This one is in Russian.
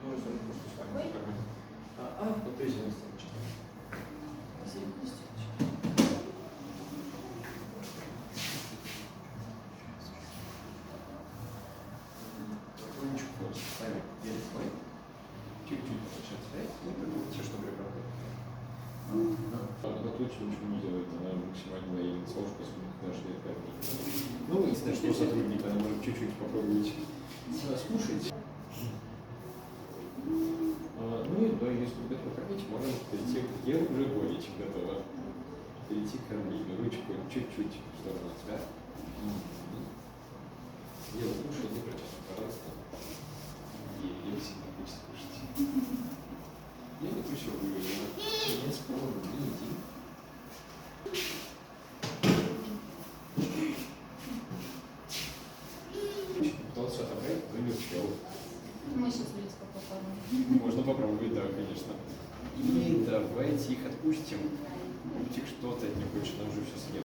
Ну, если он просто с вами Ой. покормит. Вот эти листочки. Ручку просто ставим перед собой. Чуть-чуть получается, да? Ну, это лучше, чтобы ребенок. Она точно ничего не делает, она максимально наедет солнышко, даже лет 5 минут. Ну, если что, сотрудник, она может чуть-чуть попробовать скушать. Ну и да, если вы готовы кормить, можно перейти, я уже более чем готова, перейти к кормлению. Ручку чуть-чуть в сторону от себя. Делай уши, не протяну, пожалуйста. Ей всегда хочется кушать. Я не хочу выиграть. Я спробую, иди. Пытался отобрать, но не успел. Мы сейчас близко попробуем. Можно попробовать, да, конечно. И давайте их отпустим. Мультик что-то не хочет, нам уже все съел.